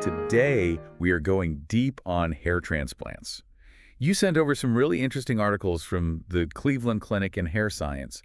Today, we are going deep on hair transplants. You sent over some really interesting articles from the Cleveland Clinic and Hair Science.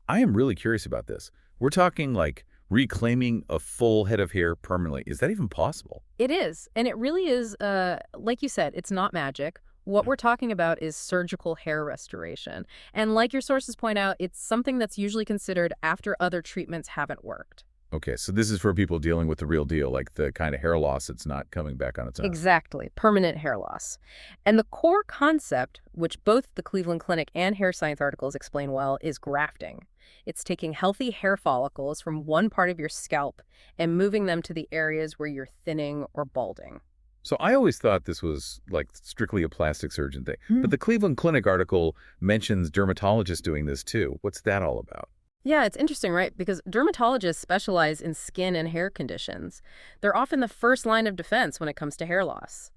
I am really curious about this. We're talking like reclaiming a full head of hair permanently. Is that even possible? It is, and it really is, like you said, it's not magic. What we're talking about is surgical hair restoration. And like your sources point out, it's something that's usually considered after other treatments haven't worked. Okay, so this is for people dealing with the real deal, like the kind of hair loss that's not coming back on its own. Exactly, permanent hair loss. And the core concept, which both the Cleveland Clinic and Hair Science articles explain well, is grafting. It's taking healthy hair follicles from one part of your scalp and moving them to the areas where you're thinning or balding. So I always thought this was like strictly a plastic surgeon thing. But the Cleveland Clinic article mentions dermatologists doing this too. What's that all about? Yeah, it's interesting, right? Because dermatologists specialize in skin and hair conditions. They're often the first line of defense when it comes to hair loss.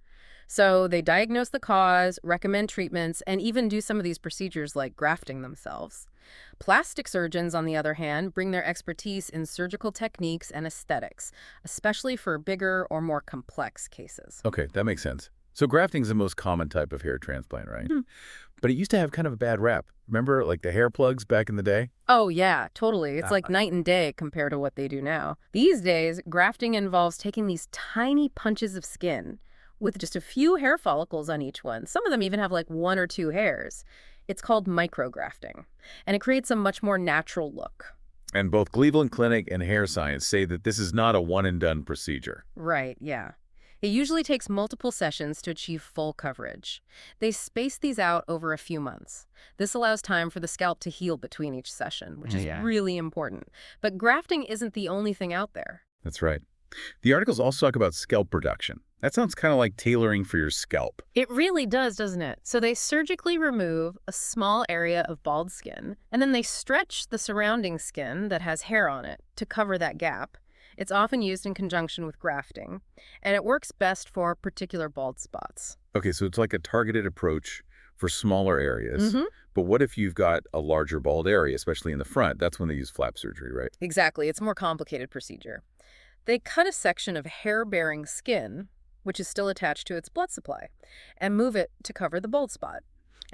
So they diagnose the cause, recommend treatments, and even do some of these procedures like grafting themselves. Plastic surgeons, on the other hand, bring their expertise in surgical techniques and aesthetics, especially for bigger or more complex cases. Okay, that makes sense. So grafting is the most common type of hair transplant, right? But it used to have kind of a bad rap. Remember, like the hair plugs back in the day? Oh, yeah, totally. It's like night and day compared to what they do now. These days, grafting involves taking these tiny punches of skin with just a few hair follicles on each one. Some of them even have like one or two hairs. It's called micrografting, and it creates a much more natural look. And both Cleveland Clinic and Hair Science say that this is not a one-and-done procedure. Right, yeah. It usually takes multiple sessions to achieve full coverage. They space these out over a few months. This allows time for the scalp to heal between each session, which is really important. But grafting isn't the only thing out there. That's right. The articles also talk about scalp production. That sounds kind of like tailoring for your scalp. It really does, doesn't it? So they surgically remove a small area of bald skin, and then they stretch the surrounding skin that has hair on it to cover that gap. It's often used in conjunction with grafting, and it works best for particular bald spots. Okay, so it's like a targeted approach for smaller areas. But what if you've got a larger bald area, especially in the front? That's when they use flap surgery, right? Exactly. It's a more complicated procedure. They cut a section of hair-bearing skin, which is still attached to its blood supply, and move it to cover the bald spot.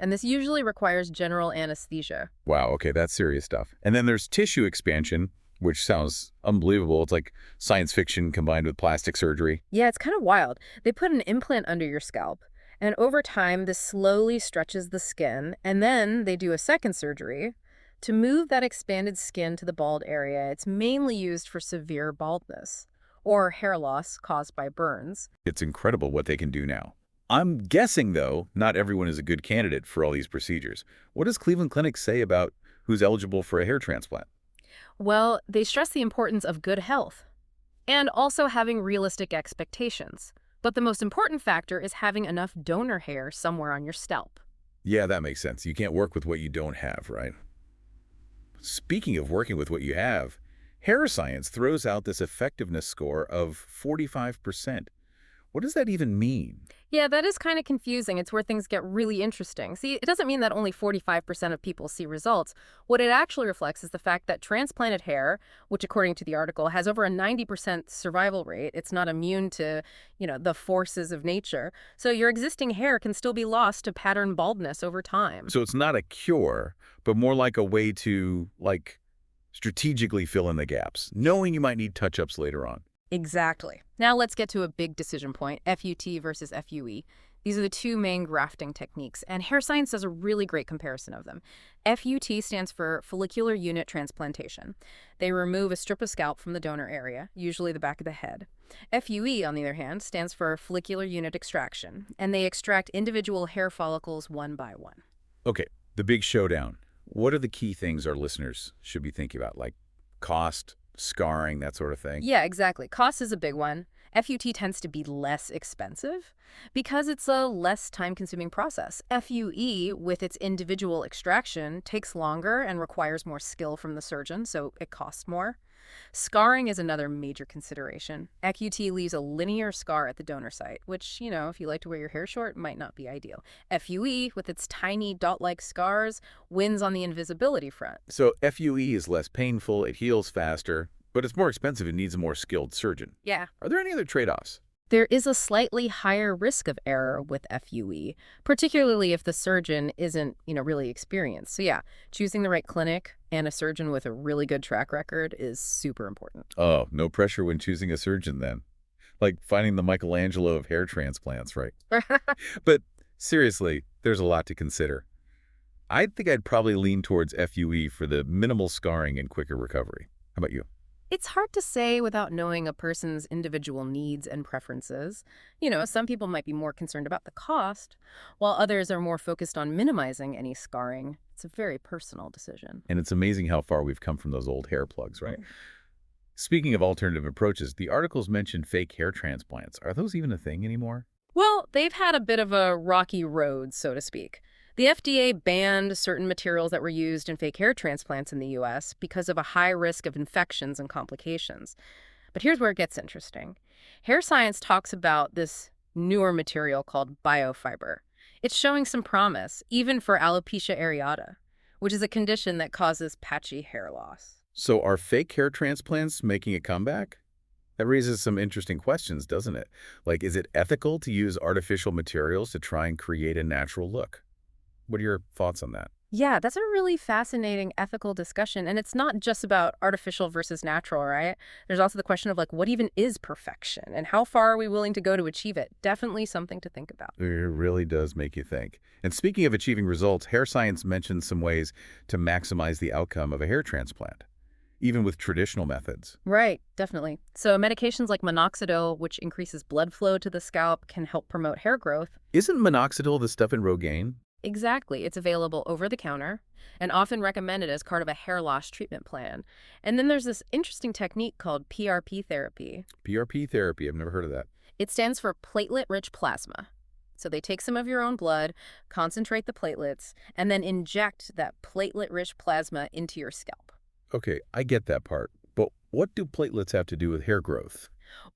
And this usually requires general anesthesia. Wow, okay, that's serious stuff. And then there's tissue expansion, which sounds unbelievable. It's like science fiction combined with plastic surgery. Yeah, it's kind of wild. They put an implant under your scalp, and over time, this slowly stretches the skin, and then they do a second surgery to move that expanded skin to the bald area. It's mainly used for severe baldness or hair loss caused by burns. It's incredible what they can do now. I'm guessing, though, not everyone is a good candidate for all these procedures. What does Cleveland Clinic say about who's eligible for a hair transplant? Well, they stress the importance of good health and also having realistic expectations. But the most important factor is having enough donor hair somewhere on your scalp. Yeah, that makes sense. You can't work with what you don't have, right? Speaking of working with what you have, Hair Science throws out this effectiveness score of 45%. What does that even mean? Yeah, that is kind of confusing. It's where things get really interesting. See, it doesn't mean that only 45% of people see results. What it actually reflects is the fact that transplanted hair, which according to the article has over a 90% survival rate, it's not immune to, the forces of nature. So your existing hair can still be lost to pattern baldness over time. So it's not a cure, but more like a way to, strategically fill in the gaps, knowing you might need touch-ups later on. Exactly. Now let's get to a big decision point, FUT versus FUE. These are the two main grafting techniques, and Hair Science does a really great comparison of them. FUT stands for follicular unit transplantation. They remove a strip of scalp from the donor area, usually the back of the head. FUE, on the other hand, stands for follicular unit extraction, and they extract individual hair follicles one by one. Okay, the big showdown. What are the key things our listeners should be thinking about, like cost, scarring, that sort of thing? Yeah, exactly. Cost is a big one. FUT tends to be less expensive because it's a less time-consuming process. FUE, with its individual extraction, takes longer and requires more skill from the surgeon, so it costs more. Scarring is another major consideration. FUT leaves a linear scar at the donor site, which, if you like to wear your hair short, might not be ideal. FUE, with its tiny dot-like scars, wins on the invisibility front. So FUE is less painful, it heals faster, but it's more expensive and needs a more skilled surgeon. Yeah. Are there any other trade-offs? There is a slightly higher risk of error with FUE, particularly if the surgeon isn't really experienced. So yeah, choosing the right clinic and a surgeon with a really good track record is super important. Oh, no pressure when choosing a surgeon then. Like finding the Michelangelo of hair transplants, right? But seriously, there's a lot to consider. I think I'd probably lean towards FUE for the minimal scarring and quicker recovery. How about you? It's hard to say without knowing a person's individual needs and preferences. Some people might be more concerned about the cost, while others are more focused on minimizing any scarring. It's a very personal decision. And it's amazing how far we've come from those old hair plugs, right? Speaking of alternative approaches, the articles mentioned fake hair transplants. Are those even a thing anymore? Well, they've had a bit of a rocky road, so to speak. The FDA banned certain materials that were used in fake hair transplants in the US because of a high risk of infections and complications. But here's where it gets interesting. Hair science talks about this newer material called biofiber. It's showing some promise, even for alopecia areata, which is a condition that causes patchy hair loss. So are fake hair transplants making a comeback? That raises some interesting questions, doesn't it? Like, is it ethical to use artificial materials to try and create a natural look? What are your thoughts on that? Yeah, that's a really fascinating ethical discussion. And it's not just about artificial versus natural, right? There's also the question of like, what even is perfection and how far are we willing to go to achieve it? Definitely something to think about. It really does make you think. And speaking of achieving results, hair science mentions some ways to maximize the outcome of a hair transplant, even with traditional methods. Right, definitely. So medications like minoxidil, which increases blood flow to the scalp, can help promote hair growth. Isn't minoxidil the stuff in Rogaine? Exactly. It's available over the counter and often recommended as part of a hair loss treatment plan. And then there's this interesting technique called PRP therapy. PRP therapy, I've never heard of that. It stands for platelet-rich plasma. So they take some of your own blood, concentrate the platelets, and then inject that platelet-rich plasma into your scalp. Okay, I get that part. But what do platelets have to do with hair growth?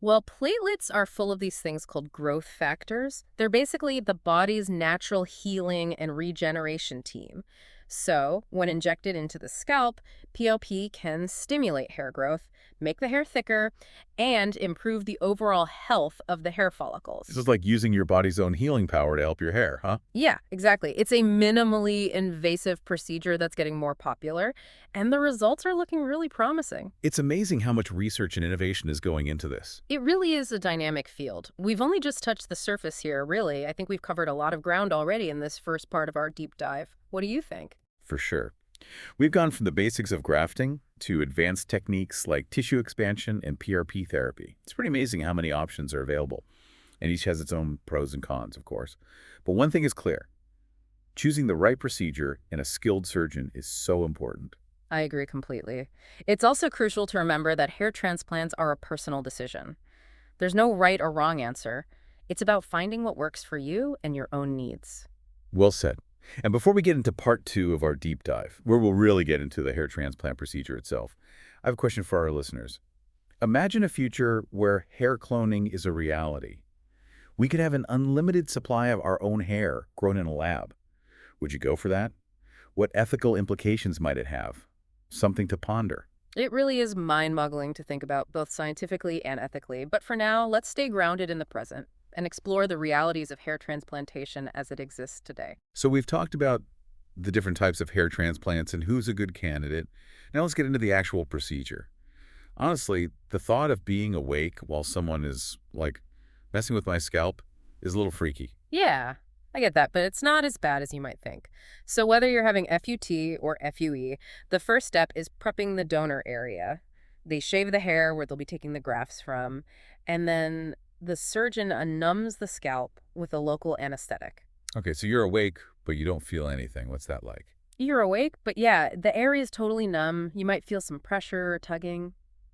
Well, platelets are full of these things called growth factors. They're basically the body's natural healing and regeneration team. So, when injected into the scalp, PLP can stimulate hair growth, make the hair thicker, and improve the overall health of the hair This follicles. is like using your body's own healing power to help your hair, huh? Yeah, exactly. It's a minimally invasive procedure that's getting more popular, and the results are looking really promising. It's amazing how much research and innovation is going into this. It really is a dynamic field. We've only just touched the surface here, really. I think we've covered a lot of ground already in this first part of our deep dive. What do you think? For sure. We've gone from the basics of grafting to advanced techniques like tissue expansion and PRP therapy. It's pretty amazing how many options are available, and each has its own pros and cons, of course. But one thing is clear. Choosing the right procedure and a skilled surgeon is so important. I agree completely. It's also crucial to remember that hair transplants are a personal decision. There's no right or wrong answer. It's about finding what works for you and your own needs. Well said. And before we get into part 2 of our deep dive, where we'll really get into the hair transplant procedure itself, I have a question for our listeners. Imagine a future where hair cloning is a reality. We could have an unlimited supply of our own hair grown in a lab. Would you go for that? What ethical implications might it have? Something to ponder. It really is mind-boggling to think about, both scientifically and ethically. But for now, let's stay grounded in the present and explore the realities of hair transplantation as it exists today. So we've talked about the different types of hair transplants and who's a good candidate. Now let's get into the actual procedure. Honestly, the thought of being awake while someone is, like, messing with my scalp is a little freaky. Yeah, I get that, but it's not as bad as you might think. So whether you're having FUT or FUE, the first step is prepping the donor area. They shave the hair where they'll be taking the grafts from, and then the surgeon numbs the scalp with a local anesthetic. Okay, so you're awake, but you don't feel anything. What's that like? You're awake, but yeah, the area is totally numb. You might feel some pressure or tugging,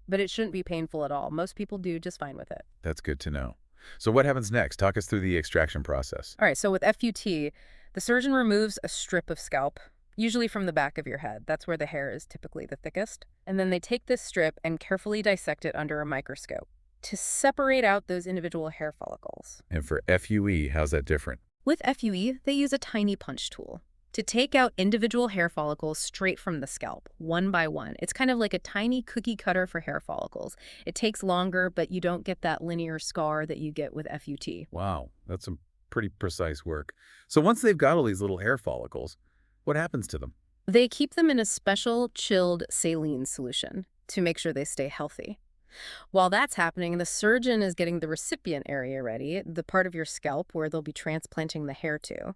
but it shouldn't be painful at all. Most people do just fine with it. That's good to know. So what happens next? Talk us through the extraction process. All right, so with FUT, the surgeon removes a strip of scalp, usually from the back of your head. That's where the hair is typically the thickest. And then they take this strip and carefully dissect it under a microscope to separate out those individual hair follicles. And for FUE, how's that different? With FUE, they use a tiny punch tool. To take out individual hair follicles straight from the scalp, one by one. It's kind of like a tiny cookie cutter for hair follicles. It takes longer, but you don't get that linear scar that you get with FUT. Wow, that's some pretty precise work. So once they've got all these little hair follicles, what happens to them? They keep them in a special chilled saline solution to make sure they stay healthy. While that's happening, the surgeon is getting the recipient area ready, the part of your scalp where they'll be transplanting the hair to.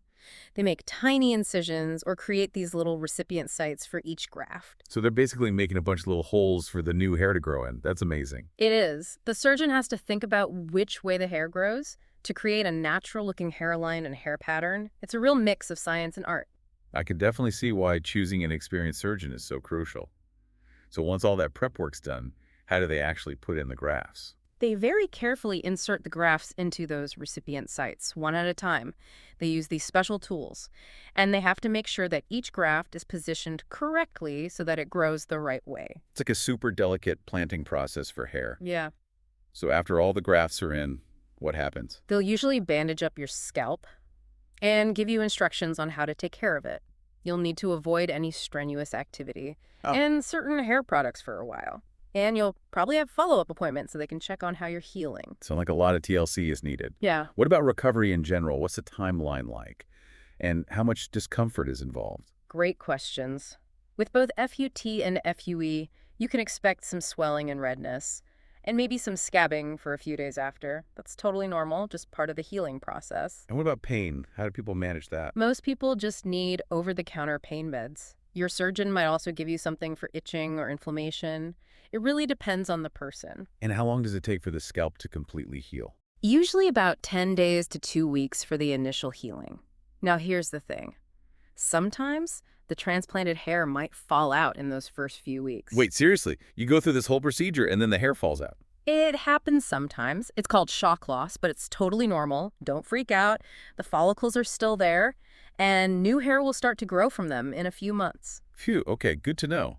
They make tiny incisions or create these little recipient sites for each graft. So they're basically making a bunch of little holes for the new hair to grow in. That's amazing. It is. The surgeon has to think about which way the hair grows to create a natural-looking hairline and hair pattern. It's a real mix of science and art. I can definitely see why choosing an experienced surgeon is so crucial. So once all that prep work's done, how do they actually put in the grafts? They very carefully insert the grafts into those recipient sites, one at a time. They use these special tools, and they have to make sure that each graft is positioned correctly so that it grows the right way. It's like a super delicate planting process for hair. Yeah. So after all the grafts are in, what happens? They'll usually bandage up your scalp and give you instructions on how to take care of it. You'll need to avoid any strenuous activity and certain hair products for a while. And you'll probably have follow-up appointments so they can check on how you're healing. Sound like a lot of TLC is needed. Yeah. What about recovery in general? What's the timeline like? And how much discomfort is involved? Great questions. With both FUT and FUE, you can expect some swelling and redness, and maybe some scabbing for a few days after. That's totally normal, just part of the healing process. And what about pain? How do people manage that? Most people just need over-the-counter pain meds. Your surgeon might also give you something for itching or inflammation. It really depends on the person. And how long does it take for the scalp to completely heal? Usually about 10 days to 2 weeks for the initial healing. Now here's the thing. Sometimes the transplanted hair might fall out in those first few weeks. Wait, seriously? You go through this whole procedure and then the hair falls out? It happens sometimes. It's called shock loss, but it's totally normal. Don't freak out. The follicles are still there, and new hair will start to grow from them in a few months. Phew, okay, good to know.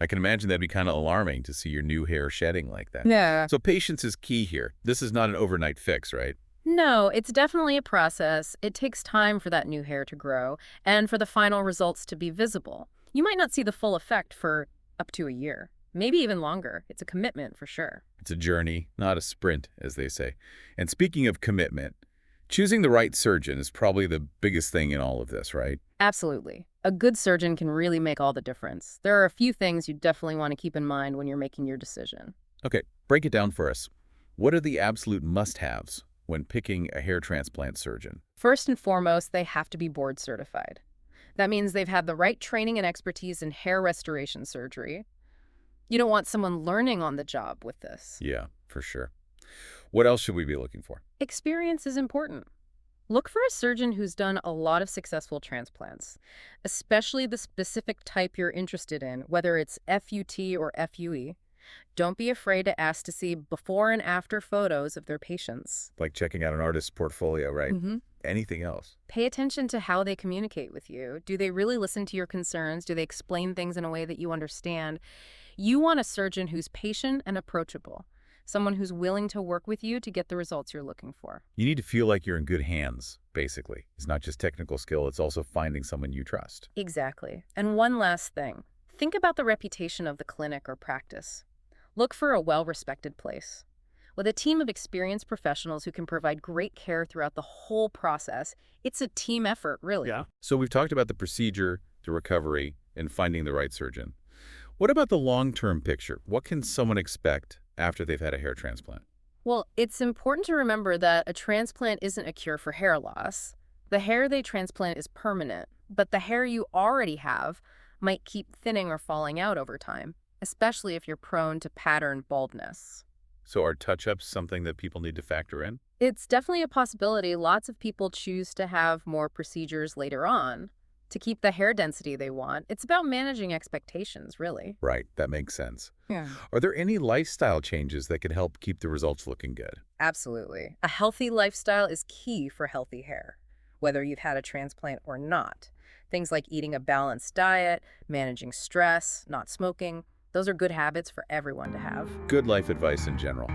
I can imagine that'd be kind of alarming to see your new hair shedding like that. Yeah. So patience is key here. This is not an overnight fix, right? No, it's definitely a process. It takes time for that new hair to grow and for the final results to be visible. You might not see the full effect for up to a year, maybe even longer. It's a commitment for sure. It's a journey, not a sprint, as they say. And speaking of commitment, choosing the right surgeon is probably the biggest thing in all of this, right? Absolutely. A good surgeon can really make all the difference. There are a few things you definitely want to keep in mind when you're making your decision. Okay, break it down for us. What are the absolute must-haves when picking a hair transplant surgeon? First and foremost, they have to be board certified. That means they've had the right training and expertise in hair restoration surgery. You don't want someone learning on the job with this. Yeah, for sure. What else should we be looking for? Experience is important. Look for a surgeon who's done a lot of successful transplants, especially the specific type you're interested in, whether it's FUT or FUE. Don't be afraid to ask to see before and after photos of their patients. Like checking out an artist's portfolio, right? Mm-hmm. Anything else? Pay attention to how they communicate with you. Do they really listen to your concerns? Do they explain things in a way that you understand? You want a surgeon who's patient and approachable, someone who's willing to work with you to get the results you're looking for. You need to feel like you're in good hands, basically. It's not just technical skill, it's also finding someone you trust. Exactly. And one last thing. Think about the reputation of the clinic or practice. Look for a well-respected place. With a team of experienced professionals who can provide great care throughout the whole process, it's a team effort, really. Yeah. So we've talked about the procedure, the recovery, and finding the right surgeon. What about the long-term picture? What can someone expect after they've had a hair transplant? Well, it's important to remember that a transplant isn't a cure for hair loss. The hair they transplant is permanent, but the hair you already have might keep thinning or falling out over time, especially if you're prone to pattern baldness. So are touch-ups something that people need to factor in? It's definitely a possibility. Lots of people choose to have more procedures later on to keep the hair density they want. It's about managing expectations, really. Right, that makes sense. Yeah. Are there any lifestyle changes that could help keep the results looking good? Absolutely. A healthy lifestyle is key for healthy hair, whether you've had a transplant or not. Things like eating a balanced diet, managing stress, not smoking, those are good habits for everyone to have. Good life advice in general.